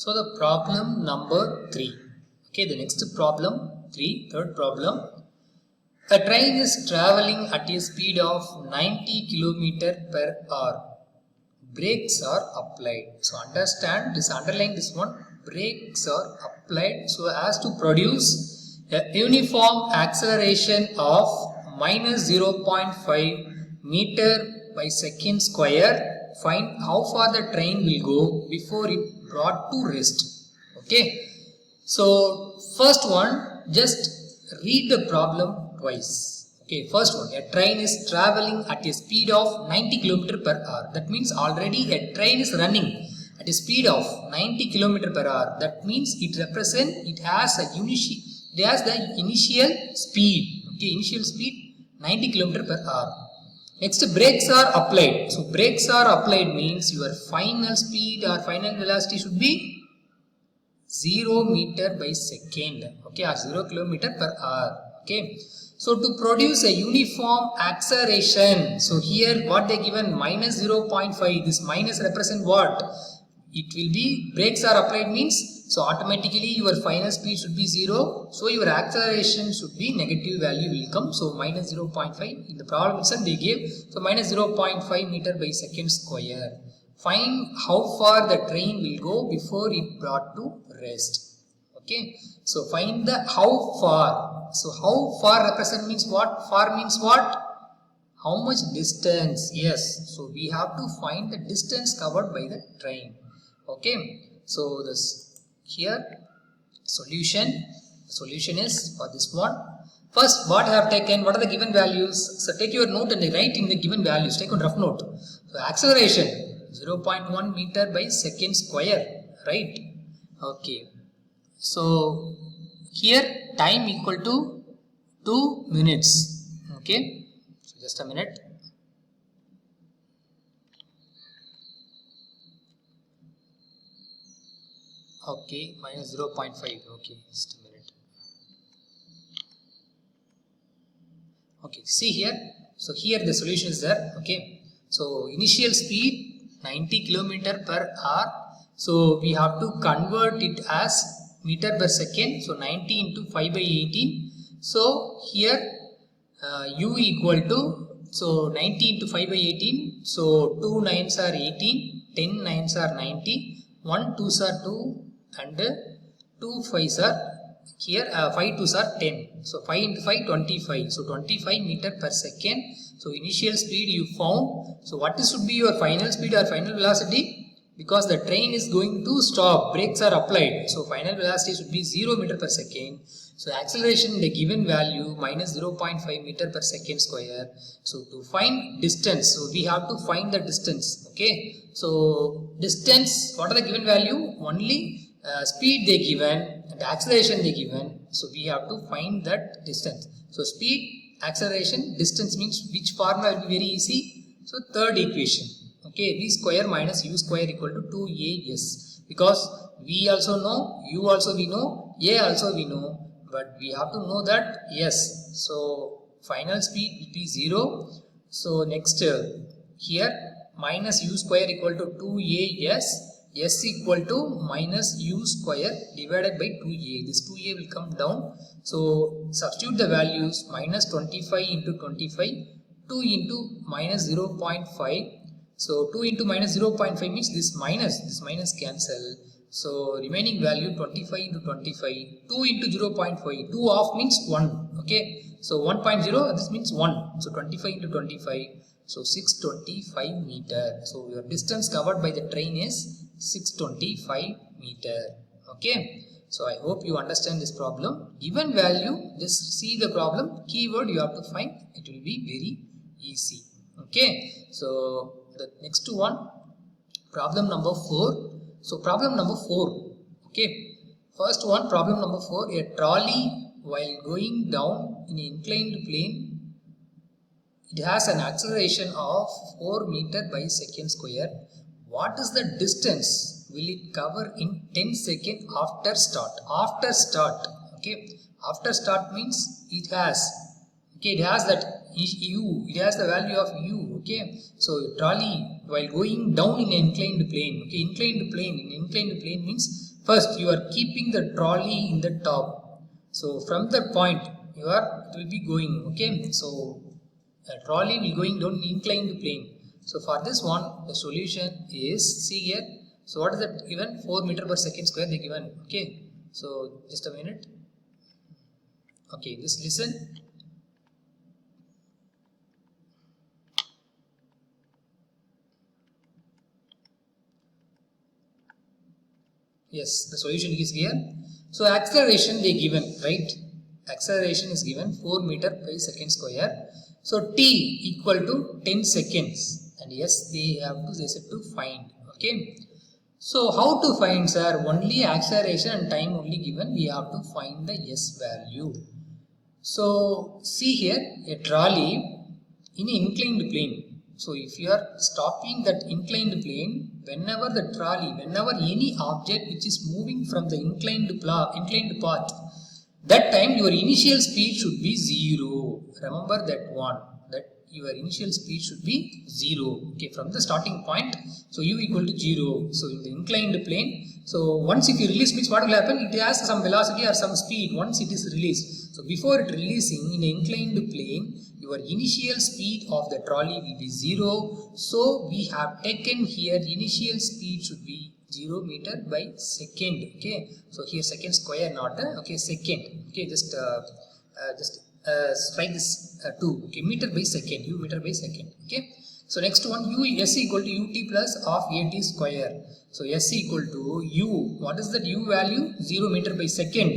So the problem number 3. Okay, the next problem 3, third problem. A train is traveling at a speed of 90 km per hour. Brakes are applied. So understand this, underline this one. Brakes are applied so as to produce a uniform acceleration of minus 0.5 meter by second square. Find how far the train will go before it brought to rest. Okay. So first one, just read the problem twice. Okay, first one, a train is traveling at a speed of 90 km per hour. That means already a train is running at a speed of 90 km per hour. That means it has the initial speed. Okay, initial speed 90 km per hour. Next, brakes are applied. So brakes are applied means your final speed or final velocity should be 0 meter by second, okay, or 0 kilometer per hour. Okay, so to produce a uniform acceleration, so here what they given minus 0.5, this minus represent what? It will be, brakes are applied means, so automatically your final speed should be 0, so your acceleration should be negative value will come. So minus 0.5 in the problem itself they gave, so minus 0.5 meter by second square. Find how far the train will go before it brought to rest. Okay, so find the how far. So how far represent means what? Far means what? How much distance? Yes, so we have to find the distance covered by the train. Okay, so this here solution is for this one. First, what I have taken, what are the given values? So take your note and write in the given values, take on rough note. So acceleration 0.1 meter by second square, right? Okay, so here time equal to 2 minutes. Okay, so just a minute. Okay, minus 0.5. Okay, just a minute. Okay, see here. So here the solution is there. Okay, so initial speed 90 km per hour. So we have to convert it as meter per second. So 90 into 5 by 18. So here u equal to, so 90 into 5 by 18. So 2 9s are 18, 10 9s are 90, 1 2s are 2 and 2 5s are here, 5 2s are 10. So 5 into 5 25. So 25 meter per second. So initial speed you found. So what should be your final speed or final velocity? Because the train is going to stop, brakes are applied. So final velocity should be 0 meter per second. So acceleration the given value minus 0.5 meter per second square. So to find distance, so we have to find the distance. Okay, so distance, what are the given value? Only speed they given and acceleration they given. So we have to find that distance. So speed, acceleration, distance means which formula will be very easy. So third equation. Okay, v square minus u square equal to 2as, because v also know, u also we know, a also we know, but we have to know that yes. So final speed will be 0. So next here minus u square equal to 2as, s equal to minus u square divided by 2a. This 2a will come down. So substitute the values, minus 25 into 25, 2 into minus 0.5. So 2 into minus 0.5 means this minus cancel. So remaining value 25 into 25, 2 into 0.5, 2 off means 1. Okay, so 1.0, this means 1. So 25 into 25, so 625 meter. So your distance covered by the train is 625 meter. Okay, so I hope you understand this problem. Given value, just see the problem, keyword you have to find, it will be very easy. Okay, so the next one, problem number 4. So problem number 4. Okay, first one, problem number 4, a trolley while going down in an inclined plane, it has an acceleration of 4 meter by second square. What is the distance will it cover in 10 seconds after start? After start, okay, after start means it has, okay, it has that u, it has the value of u. Okay, so trolley while going down in an inclined plane, okay, inclined plane means First, you are keeping the trolley in the top. So from the point, it will be going. Okay. So a trolley will going down inclined plane. So for this one, the solution is, see here. So what is that given? 4 meter per second square they given. Okay. So just a minute. Okay, just listen. Yes, the solution is here. So acceleration they given, right? Acceleration is given 4 meter per second square. So t equal to 10 seconds. And yes, they said to find. Okay. So how to find, sir? Only acceleration and time only given. We have to find the s value. So see here a trolley in an inclined plane. So if you are stopping that inclined plane, whenever any object which is moving from the inclined path, that time your initial speed should be 0. Remember that one, that your initial speed should be 0. Okay, from the starting point, so u equal to 0. So in the inclined plane, so once if you release means what will happen? It has some velocity or some speed once it is released. So before it releasing in an inclined plane, your initial speed of the trolley will be 0. So we have taken here initial speed should be 0 meter by second. Okay. So here second square, not okay, second. Okay, just strike this 2. Okay, meter by second, u meter by second. Okay. So next one, s equal to ut plus of at square. So s equal to u. What is that u value? 0 meter by second,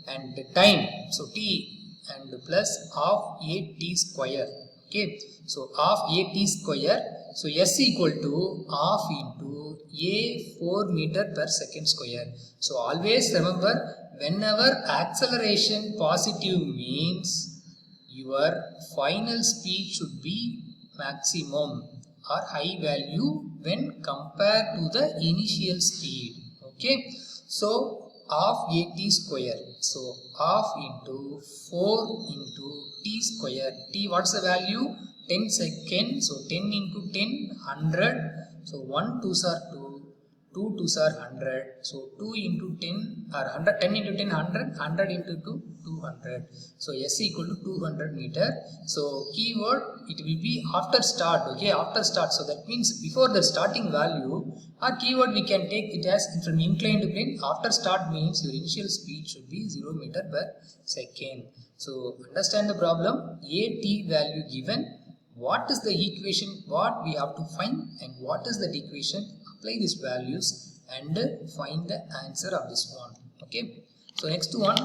and the time. So t and plus of at square. Okay. So of at square. So s equal to half into a 4 meter per second square. So always remember, whenever acceleration positive means your final speed should be maximum or high value when compared to the initial speed. Okay. So half at square. So half into 4 into t square. T, what's the value? 10 seconds. So 10 into 10, 100. So 1 2s are 2, 2 2s are 100. So 2 into 10 or 100, 10 into 10, 100, 100 into 2, 200. So s equal to 200 meter. So keyword, it will be after start. Okay, after start. So that means before the starting value, our keyword we can take it as from inclined plane. After start means your initial speed should be 0 meter per second. So understand the problem. At value given. What is the equation? What we have to find, and what is the equation? Apply these values and find the answer of this one. Okay. So next one,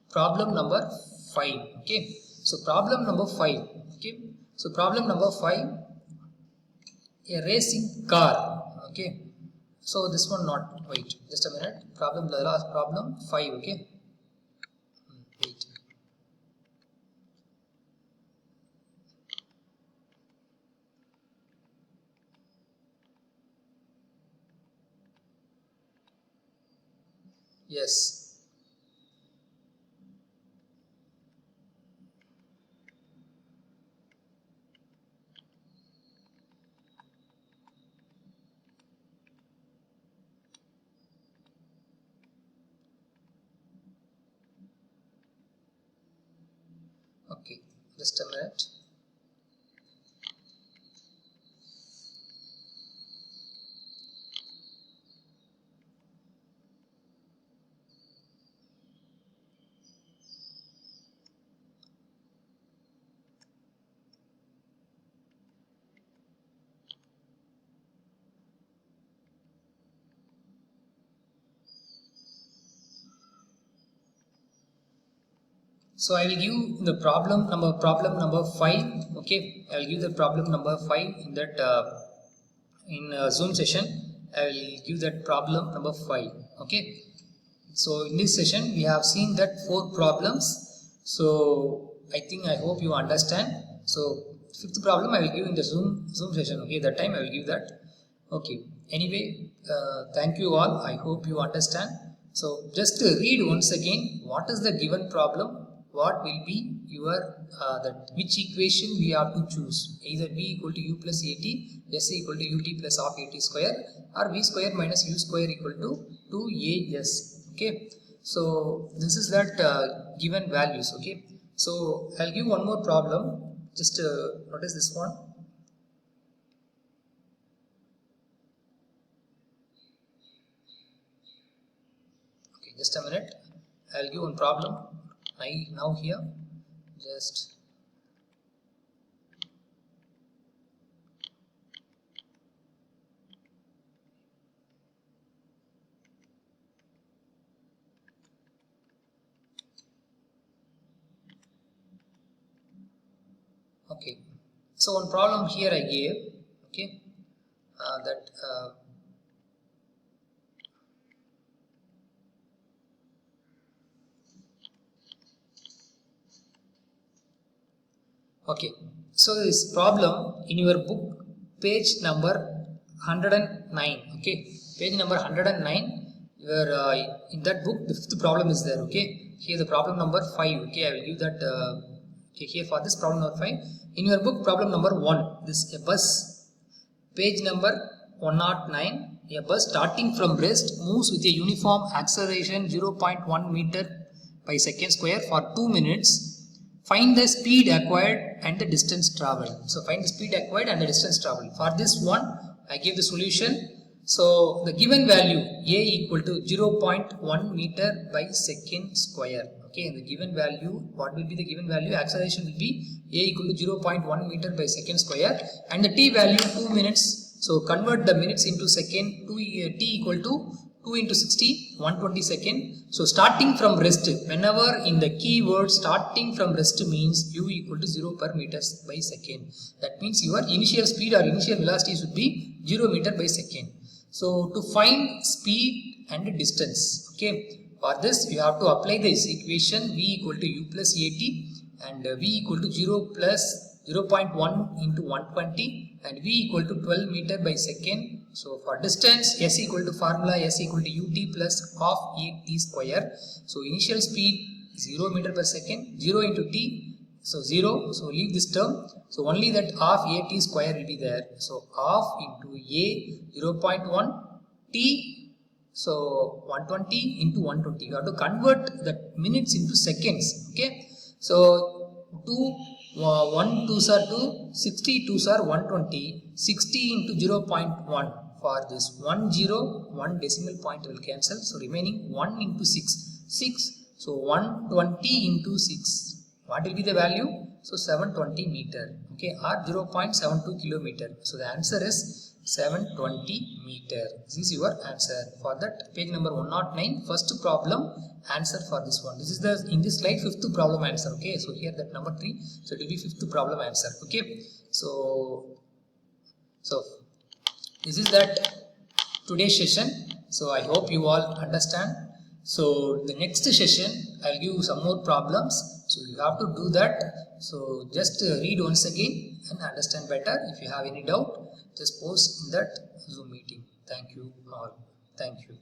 problem number 5. Okay. So problem number 5. Okay. So problem number 5, a racing car. Okay. So this one not, wait, just a minute. The last problem 5. Okay. Wait. Yes. Okay, just a minute. So I will give the problem number 5. Okay, I will give the problem number 5 in that Zoom session. I will give that problem number 5. Okay. So in this session we have seen that 4 problems. So I hope you understand. So 5th problem I will give in the Zoom session. Okay, that time I will give that. Okay. Anyway, thank you all. I hope you understand. So just read once again what is the given problem. what will be your which equation we have to choose, either v equal to u plus at, s equal to ut plus half at square, or v square minus u square equal to 2as. Okay, so this is that given values. Okay, so I'll give one more problem. Just notice this one. Okay, just a minute. I'll give one problem. Now here, just okay. So one problem here I gave. Okay, that. Okay, so this problem in your book, page number 109. Okay, page number 109. In that book, the fifth problem is there. Okay, here the problem number 5. Okay, I will give that. Okay, here for this problem number 5. In your book, problem number 1. This a bus, page number 109. A bus starting from rest moves with a uniform acceleration 0.1 meter by second square for 2 minutes. Find the speed acquired and the distance traveled. So find the speed acquired and the distance traveled. For this one, I give the solution. So the given value a equal to 0.1 meter by second square. Okay, the given value, what will be the given value? Acceleration will be a equal to 0.1 meter by second square, and the t value 2 minutes. So convert the minutes into second. T equal to 2 into 60, 120 second. So starting from rest, whenever in the keyword starting from rest means u equal to 0 per meters by second. That means your initial speed or initial velocity should be 0 meter by second. So to find speed and distance, okay, for this you have to apply this equation v equal to u plus at and v equal to 0 plus 0.1 into 120 and v equal to 12 meter by second. So for distance, s equal to formula s equal to ut plus half at square. So initial speed 0 meter per second, 0 into t, so 0, so leave this term. So only that half at square will be there. So half into a 0.1 t, so 120 into 120. You have to convert the minutes into seconds. Okay, so 1 2s are 2, 60 2s are 120, 60 into 0.1. For this 1 decimal point will cancel, so remaining 1 into 6, so 120 into 6, what will be the value? So 720 meter, okay, or 0.72 kilometer. So the answer is 720 meter. This is your answer for that page number 109, first problem answer for this one. This is the in this slide fifth problem answer. Okay, so here that number 3, so it will be fifth problem answer. Okay, so this is that today's session. So I hope you all understand. So the next session I'll give you some more problems, so you have to do that. So just read once again and understand better. If you have any doubt, just post in that Zoom meeting. Thank you all. Thank you.